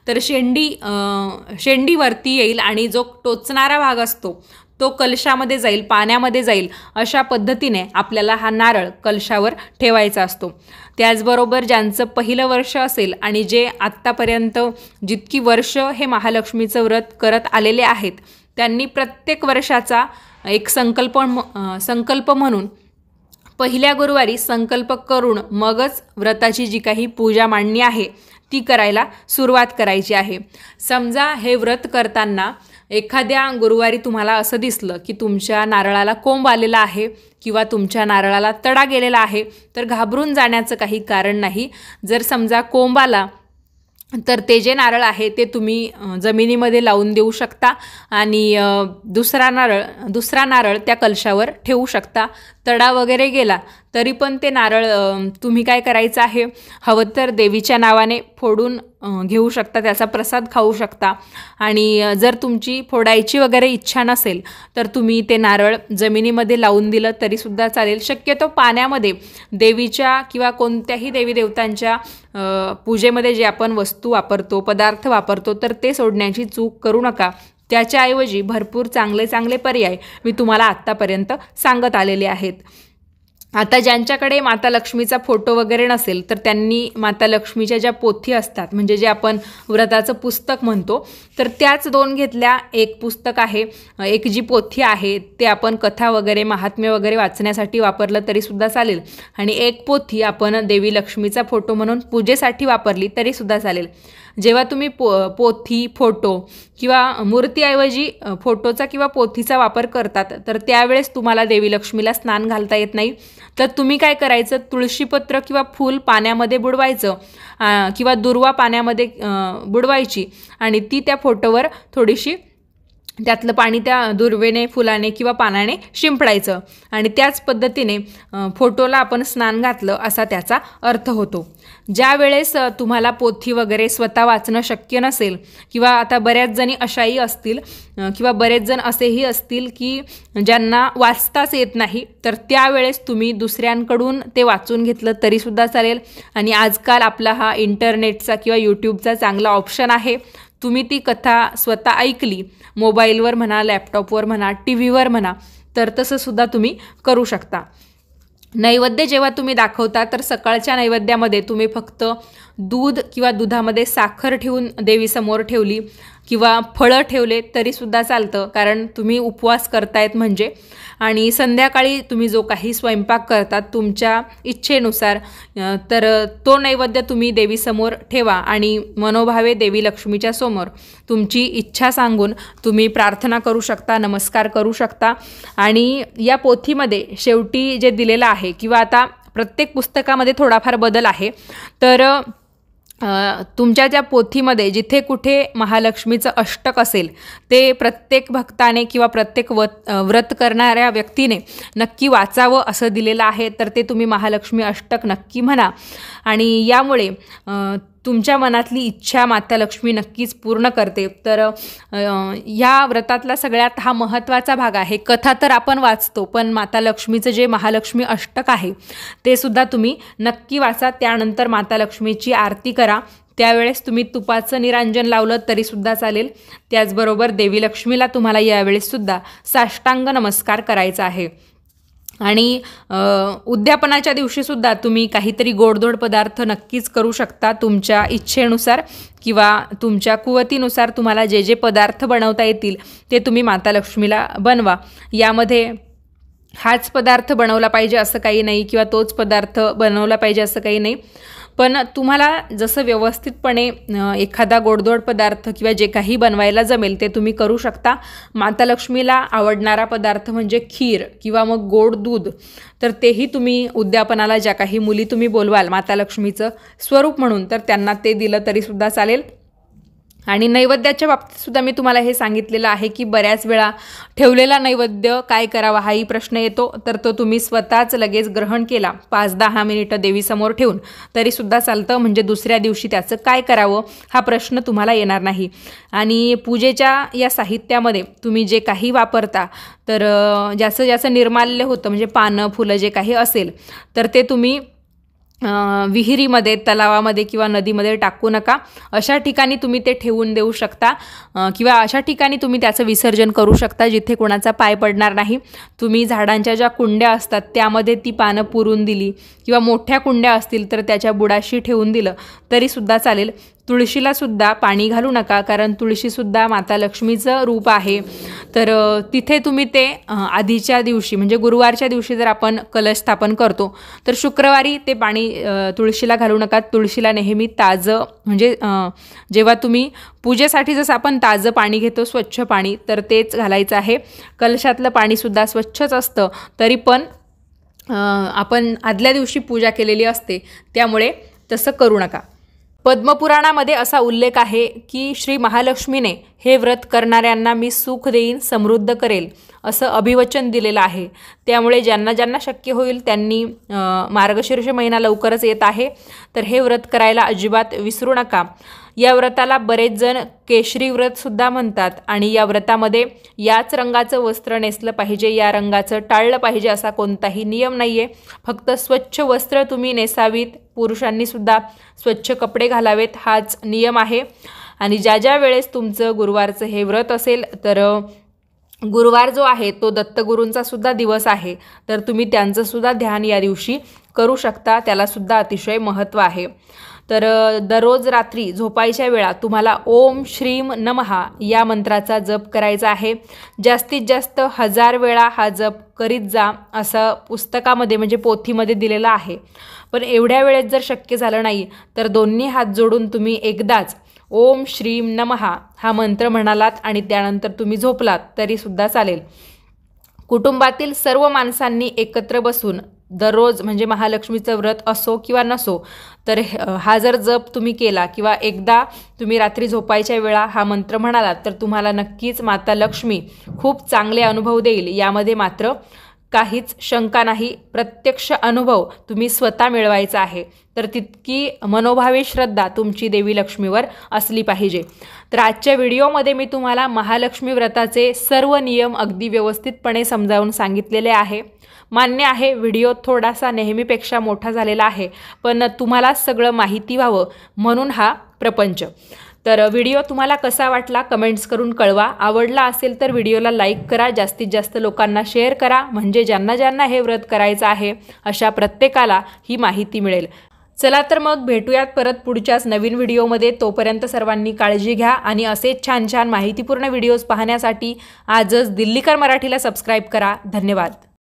तर शेंडी वरती येईल आणि जो टोचणारा भाग असतो तो कलशामध्ये जाईल, पाण्यामध्ये जाईल, अशा पद्धतीने आपल्याला हा नारळ कलशावर ठेवायचा असतो. त्याचबरोबर ज्यांचं पहिलं वर्ष असेल आणि जे आत्तापर्यंत जितकी वर्ष हे महालक्ष्मीचं व्रत करत आलेले आहेत त्यांनी प्रत्येक वर्षाचा एक संकल्प म्हणून पहिल्या गुरुवारी संकल्प करून मगच व्रताची जी काही पूजा मांडणी आहे ती करायला सुरुवात करायची आहे. समजा हे व्रत करताना एखाद्या गुरुवारी तुम्हाला असं दिसलं की तुमच्या नारळाला कोंब आलेला आहे किंवा तुमच्या नारळाला तडा गेलेला आहे तर घाबरून जाण्याचं काही कारण नाही. जर समजा कोंब आला तर ते जे नारळ आहे ते तुम्ही जमिनीमध्ये लावून देऊ शकता आणि दुसरा नारळ त्या कलशावर ठेवू शकता. तडा वगैरे गेला तरी पण ते नारळ तुम्ही काय करायचं आहे, हवं तर देवीच्या नावाने फोडून घेऊ शकता, त्याचा प्रसाद खाऊ शकता. आणि जर तुमची फोडायची वगैरे इच्छा नसेल तर तुम्ही ते नारळ जमिनीमध्ये लावून दिलं तरीसुद्धा चालेल. शक्यतो पाण्यामध्ये देवीच्या किंवा कोणत्याही देवी देवतांच्या पूजेमध्ये जे आपण वस्तू वापरतो, पदार्थ वापरतो तर ते सोडण्याची चूक करू नका. त्याच्याऐवजी भरपूर चांगले पर्याय मी तुम्हाला आत्तापर्यंत सांगत आलेले आहेत. आता ज्यांच्याकडे माता लक्ष्मीचा फोटो वगैरे नसेल तर त्यांनी माता लक्ष्मीच्या ज्या पोथी असतात म्हणजे जे आपण व्रताचं पुस्तक म्हणतो तर त्याच 2 घेतल्या. एक पुस्तक आहे, एक जी पोथी आहे ते आपण कथा वगैरे महात्म्य वगैरे वाचण्यासाठी वापरलं तरीसुद्धा चालेल आणि एक पोथी आपण देवी लक्ष्मीचा फोटो म्हणून पूजेसाठी वापरली तरीसुद्धा चालेल. जेव्हा तुम्ही पोथी, फोटो किंवा मूर्तीऐवजी फोटोचा किंवा पोथीचा वापर करतात तर त्यावेळेस तुम्हाला देवी लक्ष्मीला स्नान घालता येत नाही. तर तुम्ही काय करायचं, तुळशीपत्र किंवा फूल पाण्यामध्ये बुडवायचं किंवा दुर्वा पाण्यामध्ये बुडवायची आणि ती त्या फोटोवर थोडीशी त्यातलं पाणी त्या दुर्वेने, फुलाने किंवा पानाने शिंपडायचं आणि त्याच पद्धतीने फोटोला आपण स्नान घातलं असा त्याचा अर्थ होतो. ज्या वेळेस तुम्हाला पोथी वगैरे स्वतः वाचणं शक्य नसेल किंवा आता बऱ्याच जणी अशाही असतील किंवा बरेच जण असेही असतील की ज्यांना वाचताच येत नाही तर त्यावेळेस तुम्ही दुसऱ्यांकडून ते वाचून घेतलं तरीसुद्धा चालेल. आणि आजकाल आपला हा इंटरनेटचा किंवा यूट्यूबचा चांगला ऑप्शन आहे. तुम्ही ती कथा स्वतः ऐकली, मोबाईलवर म्हणा, लॅपटॉपवर म्हणा, टीव्हीवर म्हणा, तर तसंसुद्धा तुम्ही करू शकता. नैवेद्य जेव्हा तुम्ही दाखवता तर सकाळच्या नैवेद्यामध्ये तुम्ही फक्त दूध किंवा दुधामध्ये साखर ठेवून देवीसमोर ठेवली किंवा फळं ठेवले तरीसुद्धा चालतं, कारण तुम्ही उपवास करतायत म्हणजे. आणि संध्याकाळी तुम्ही जो काही स्वयंपाक करतात तुमच्या इच्छेनुसार तर तो नैवेद्य तुम्ही देवीसमोर ठेवा आणि मनोभावे देवी लक्ष्मीच्या समोर तुमची इच्छा सांगून तुम्ही प्रार्थना करू शकता, नमस्कार करू शकता. आणि या पोथीमध्ये शेवटी जे दिलेलं आहे किंवा आता प्रत्येक पुस्तकामध्ये थोडाफार बदल आहे तर तुमच्या त्या पोथीमध्ये जिथे कुठे महालक्ष्मीचं अष्टक असेल ते प्रत्येक भक्ताने किंवा प्रत्येक व्रत करणाऱ्या व्यक्तीने नक्की वाचावं असं दिलेलं आहे. तर ते तुम्ही महालक्ष्मी अष्टक नक्की म्हणा आणि यामुळे तुमच्या मनातली इच्छा माता लक्ष्मी नक्कीच पूर्ण करते. तर ह्या व्रतातला सगळ्यात हा महत्त्वाचा भाग आहे. कथा तर आपण वाचतो पण माता लक्ष्मीचं जे महालक्ष्मी अष्टक आहे ते सुद्धा तुम्ही नक्की वाचा. त्यानंतर माता लक्ष्मीची आरती करा. त्यावेळेस तुम्ही तुपाचं निरांजन लावलं तरीसुद्धा चालेल. त्याचबरोबर देवी लक्ष्मीला तुम्हाला यावेळेससुद्धा साष्टांग नमस्कार करायचा आहे. आणि उद्यापनाच्या दिवशीसुद्धा तुम्ही काहीतरी गोडधोड पदार्थ नक्कीच करू शकता तुमच्या इच्छेनुसार किंवा तुमच्या कुवतीनुसार. तुम्हाला जे जे पदार्थ बनवता येतील ते तुम्ही माता लक्ष्मीला बनवा. यामध्ये हाच पदार्थ बनवला पाहिजे असं काही नाही किंवा तोच पदार्थ बनवला पाहिजे असं काही नाही, पण तुम्हाला जसं व्यवस्थितपणे एखादा गोडधोड पदार्थ किंवा जे काही बनवायला जमेल ते तुम्ही करू शकता. माता लक्ष्मीला आवडणारा पदार्थ म्हणजे खीर किंवा मग गोड दूध, तर तेही तुम्ही उद्यापनाला ज्या काही मुली तुम्ही बोलवाल माता लक्ष्मीचं स्वरूप म्हणून तर त्यांना ते दिलं तरीसुद्धा चालेल. आणि नैवेद्याच्या बाबतीत सुद्धा मी तुम्हाला हे सांगितलेलं आहे की बऱ्याच वेळा ठेवलेला नैवेद्य काय करावा हाही प्रश्न येतो, तर तो तुम्ही स्वतःच लगेच ग्रहण केला 5-10 मिनिटं देवीसमोर ठेवून तरीसुद्धा चालतं, म्हणजे दुसऱ्या दिवशी त्याचं काय करावं हा प्रश्न तुम्हाला येणार नाही। आणि पूजेच्या या साहित्यामध्ये तुम्ही जे काही वापरता तर ज्याचं निर्माल्य होतं म्हणजे पानं फुलं जे काही असेल तर ते तुम्ही विहिरीमध्ये, तलावामध्ये किंवा नदीमध्ये टाकू नका। अशा ठिकाणी तुम्ही ते ठेवून देऊ शकता किंवा अशा ठिकाणी तुम्ही त्याचं विसर्जन करू शकता जिथे कोणाचा पाय पडणार नाही। तुम्ही झाडांच्या ज्या कुंड्या असतात त्यामध्ये ती पानं पुरून दिली किंवा मोठ्या कुंड्या असतील तर त्याच्या बुडाशी ठेवून दिलं तरीसुद्धा चालेल। तुळशीला सुद्धा पाणी घालू नका, कारण तुळशीसुद्धा माता लक्ष्मीचं रूप आहे। तर तिथे तुम्ही ते आधीच्या दिवशी म्हणजे गुरुवारच्या दिवशी जर आपण कलश स्थापन करतो तर शुक्रवारी ते पाणी तुळशीला घालू नका। तुळशीला नेहमी ताजं म्हणजे जेव्हा तुम्ही पूजेसाठी जसं आपण ताजं पाणी घेतो स्वच्छ पाणी तर तेच घालायचं आहे। कलशातलं पाणीसुद्धा स्वच्छच असतं, तरी पण आपण आदल्या दिवशी पूजा केलेली असते त्यामुळे तसं करू नका। पद्मपुराणामध्ये असा उल्लेख आहे की श्री महालक्ष्मीने हे व्रत करणाऱ्यांना मी सुख देईन, समृद्ध करेल असं अभिवचन दिलेलं आहे। त्यामुळे ज्यांना ज्यांना शक्य होईल त्यांनी मार्गशीर्ष महिना लवकरच येत आहे तर हे व्रत करायला अजिबात विसरू नका। या व्रताला बरेच जण केशरी व्रत सुद्धा म्हणतात आणि या व्रतामध्ये याच रंगाचं वस्त्र नेसलं पाहिजे, या रंगाचं टाळलं पाहिजे असा कोणताही नियम नाहीये। फक्त स्वच्छ वस्त्र तुम्ही नेसावीत, पुरुषांनी सुद्धा स्वच्छ कपडे घालावेत हाच नियम आहे। आणि ज्या वेळेस तुमचं गुरुवारचं हे व्रत असेल तर गुरुवार जो आहे तो दत्तगुरूंचा सुद्धा दिवस आहे, तर तुम्ही त्यांचं सुद्धा ध्यान या दिवशी करू शकता, त्याला सुद्धा अतिशय महत्त्व आहे। तर दररोज रात्री झोपायच्या वेळा तुम्हाला ओम श्रीम नमः या मंत्राचा जप करायचा आहे। जास्तीत जास्त 1000 वेळा हा जप करीत जा असं पुस्तकामध्ये म्हणजे पोथीमध्ये दिलेलं आहे। पण एवढ्या वेळेत जर शक्य झालं नाही तर दोन्ही हात जोडून तुम्ही एकदाच ओम श्रीम नमः हा मंत्र म्हणालात आणि त्यानंतर तुम्ही झोपलात तरीसुद्धा चालेल। कुटुंबातील सर्व माणसांनी एकत्र बसून दररोज म्हणजे महालक्ष्मीचं व्रत असो किंवा नसो तर हा जर जप तुम्ही केला किंवा एकदा तुम्ही रात्री झोपायच्या वेळा हा मंत्र म्हणालात तर तुम्हाला नक्कीच माता लक्ष्मी खूप चांगले अनुभव देईल, यामध्ये मात्र काहीच शंका नाही। प्रत्यक्ष अनुभव तुम्ही स्वतः मिळवायचा आहे, तर तितकी मनोभावी श्रद्धा तुमची देवी लक्ष्मीवर असली पाहिजे। तर आजच्या व्हिडिओमध्ये मी तुम्हाला महालक्ष्मी व्रताचे सर्व नियम अगदी व्यवस्थितपणे समजावून सांगितलेले आहे। मान्य आहे व्हिडिओ थोडासा नेहमीपेक्षा मोठा झालेला आहे, पण तुम्हाला सगळं माहिती व्हावं म्हणून हा प्रपंच। तर व्हिडिओ तुम्हाला कसा वाटला कमेंट्स करून कळवा। आवडला असेल तर व्हिडिओला लाईक करा, जास्तीत जास्त लोकांना शेअर करा, म्हणजे ज्यांना ज्यांना हे व्रत करायचं आहे अशा प्रत्येकाला ही माहिती मिळेल। चला तर मग भेटूयात परत पुढच्याच नवीन व्हिडिओमध्ये। तोपर्यंत सर्वांनी काळजी घ्या आणि असेच छान छान माहितीपूर्ण व्हिडिओज पाहण्यासाठी आजच दिल्लीकर मराठीला सबस्क्राईब करा। धन्यवाद।